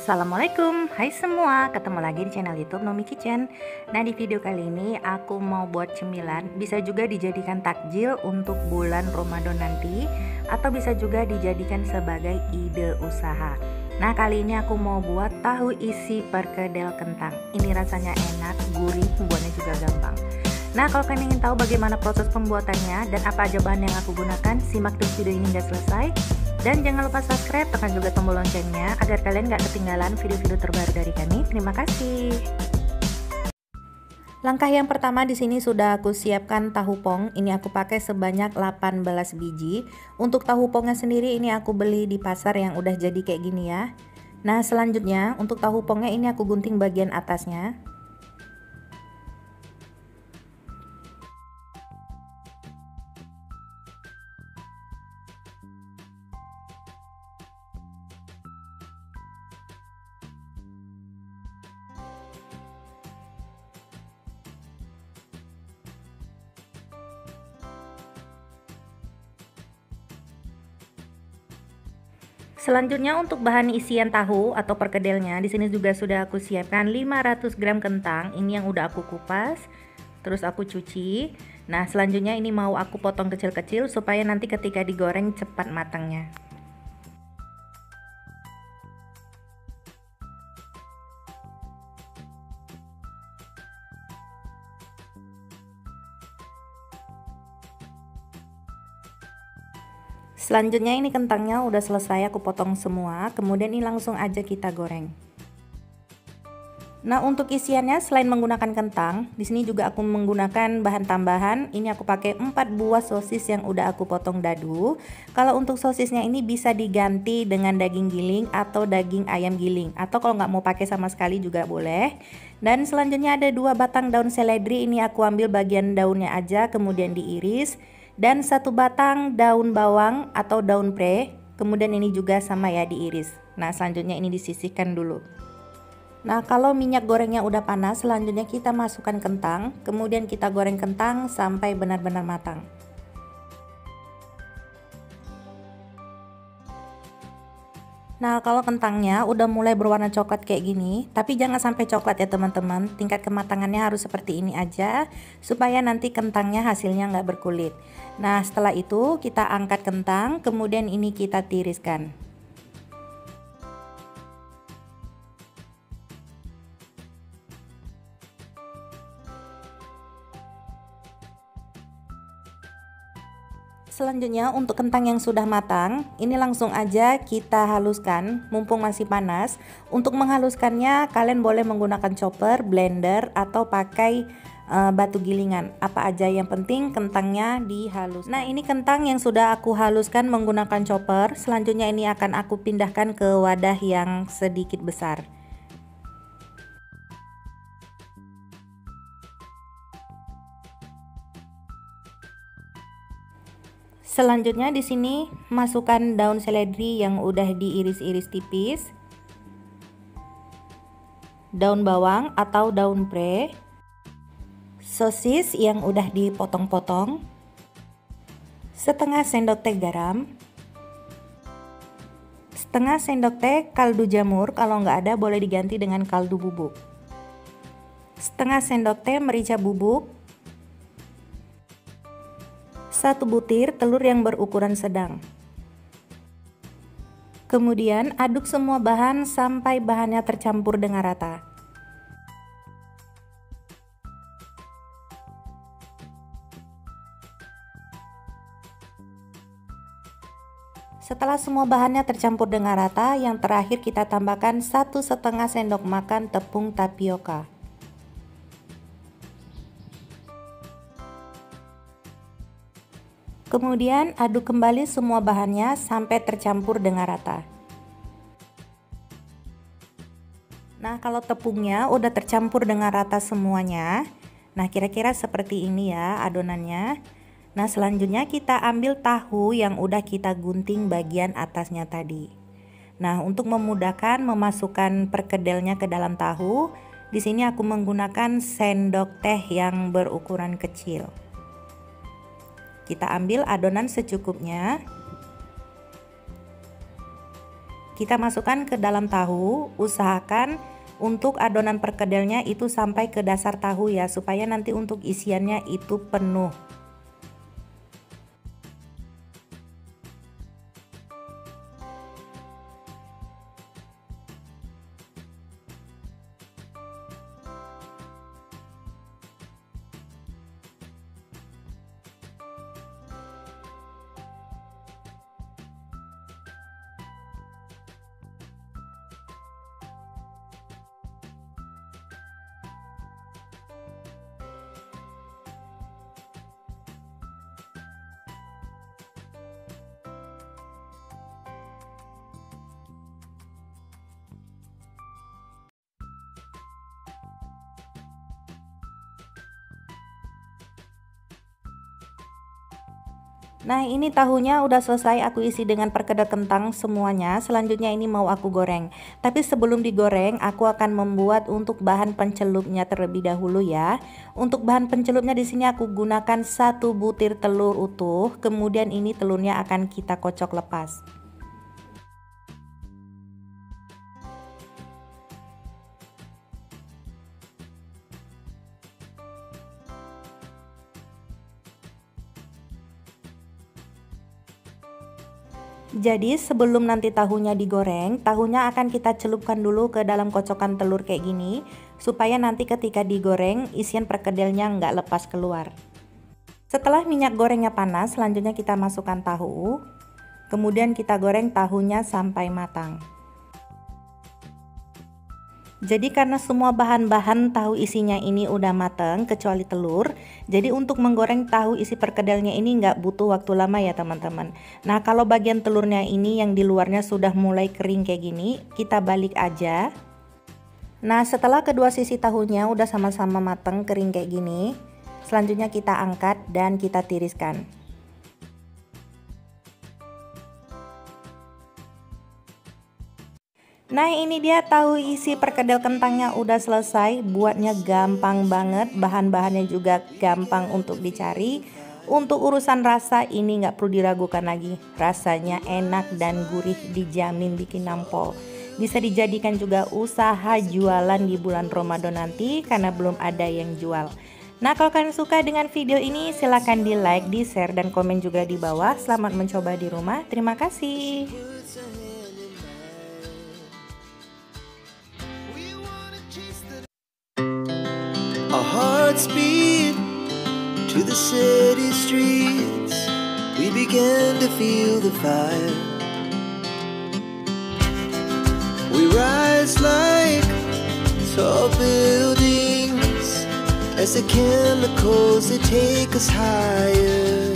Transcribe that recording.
Assalamualaikum, hai semua, ketemu lagi di channel YouTube Nomi Kitchen. Nah, di video kali ini aku mau buat cemilan, bisa juga dijadikan takjil untuk bulan Ramadan nanti, atau bisa juga dijadikan sebagai ide usaha. Nah, kali ini aku mau buat tahu isi perkedel kentang. Ini rasanya enak, gurih, buatnya juga gampang. Nah, kalau kalian ingin tahu bagaimana proses pembuatannya dan apa aja bahan yang aku gunakan, simak terus video ini hingga selesai. Dan jangan lupa subscribe, tekan juga tombol loncengnya agar kalian gak ketinggalan video-video terbaru dari kami. Terima kasih. Langkah yang pertama di sini sudah aku siapkan tahu pong. Ini aku pakai sebanyak 18 biji. Untuk tahu pongnya sendiri ini aku beli di pasar yang udah jadi kayak gini ya. Nah, selanjutnya untuk tahu pongnya ini aku gunting bagian atasnya. Selanjutnya untuk bahan isian tahu atau perkedelnya, di sini juga sudah aku siapkan 500 gram kentang. Ini yang udah aku kupas, terus aku cuci. Nah, selanjutnya ini mau aku potong kecil-kecil supaya nanti ketika digoreng cepat matangnya. Selanjutnya ini kentangnya udah selesai aku potong semua, kemudian ini langsung aja kita goreng. Nah, untuk isiannya selain menggunakan kentang, di sini juga aku menggunakan bahan tambahan. Ini aku pakai 4 buah sosis yang udah aku potong dadu. Kalau untuk sosisnya ini bisa diganti dengan daging giling atau daging ayam giling, atau kalau nggak mau pakai sama sekali juga boleh. Dan selanjutnya ada 2 batang daun seledri, ini aku ambil bagian daunnya aja kemudian diiris. Dan 1 batang daun bawang atau daun pre, kemudian ini juga sama ya diiris. Nah, selanjutnya ini disisihkan dulu. Nah, kalau minyak gorengnya udah panas, selanjutnya kita masukkan kentang, kemudian kita goreng kentang sampai benar-benar matang. Nah, kalau kentangnya udah mulai berwarna coklat kayak gini, tapi jangan sampai coklat ya teman-teman. Tingkat kematangannya harus seperti ini aja, supaya nanti kentangnya hasilnya nggak berkulit. Nah, setelah itu kita angkat kentang, kemudian ini kita tiriskan. Selanjutnya untuk kentang yang sudah matang, ini langsung aja kita haluskan mumpung masih panas. Untuk menghaluskannya kalian boleh menggunakan chopper, blender, atau pakai batu gilingan. Apa aja yang penting kentangnya dihalus. Nah, ini kentang yang sudah aku haluskan menggunakan chopper. Selanjutnya ini akan aku pindahkan ke wadah yang sedikit besar. Selanjutnya di sini masukkan daun seledri yang udah diiris-iris tipis, daun bawang atau daun pre, sosis yang udah dipotong-potong, setengah sendok teh garam, setengah sendok teh kaldu jamur, kalau nggak ada boleh diganti dengan kaldu bubuk, setengah sendok teh merica bubuk, 1 butir telur yang berukuran sedang. Kemudian aduk semua bahan sampai bahannya tercampur dengan rata. Setelah semua bahannya tercampur dengan rata, yang terakhir kita tambahkan 1,5 sendok makan tepung tapioka. Kemudian aduk kembali semua bahannya sampai tercampur dengan rata. Nah, kalau tepungnya udah tercampur dengan rata semuanya, nah kira-kira seperti ini ya adonannya. Nah, selanjutnya kita ambil tahu yang udah kita gunting bagian atasnya tadi. Nah, untuk memudahkan memasukkan perkedelnya ke dalam tahu, di sini aku menggunakan sendok teh yang berukuran kecil. Kita ambil adonan secukupnya. Kita masukkan ke dalam tahu, usahakan untuk adonan perkedelnya itu sampai ke dasar tahu ya, supaya nanti untuk isiannya itu penuh. Nah, ini tahunya udah selesai aku isi dengan perkedel kentang semuanya. Selanjutnya ini mau aku goreng. Tapi sebelum digoreng, aku akan membuat untuk bahan pencelupnya terlebih dahulu ya. Untuk bahan pencelupnya di sini aku gunakan 1 butir telur utuh. Kemudian ini telurnya akan kita kocok lepas. Jadi sebelum nanti tahunya digoreng, tahunya akan kita celupkan dulu ke dalam kocokan telur kayak gini, supaya nanti ketika digoreng isian perkedelnya nggak lepas keluar. Setelah minyak gorengnya panas, selanjutnya kita masukkan tahu, kemudian kita goreng tahunya sampai matang. Jadi karena semua bahan-bahan tahu isinya ini udah mateng kecuali telur, jadi untuk menggoreng tahu isi perkedelnya ini nggak butuh waktu lama ya teman-teman. Nah, kalau bagian telurnya ini yang di luarnya sudah mulai kering kayak gini, kita balik aja. Nah, setelah kedua sisi tahunya udah sama-sama mateng kering kayak gini, selanjutnya kita angkat dan kita tiriskan. Nah, ini dia tahu isi perkedel kentangnya udah selesai. Buatnya gampang banget, bahan-bahannya juga gampang untuk dicari. Untuk urusan rasa ini nggak perlu diragukan lagi, rasanya enak dan gurih, dijamin bikin nampol. Bisa dijadikan juga usaha jualan di bulan Ramadan nanti karena belum ada yang jual. Nah, kalau kalian suka dengan video ini silahkan di like, di share, dan komen juga di bawah. Selamat mencoba di rumah, terima kasih. Our hearts beat to the city streets. We began to feel the fire. We rise like tall buildings as the chemicals they take us higher.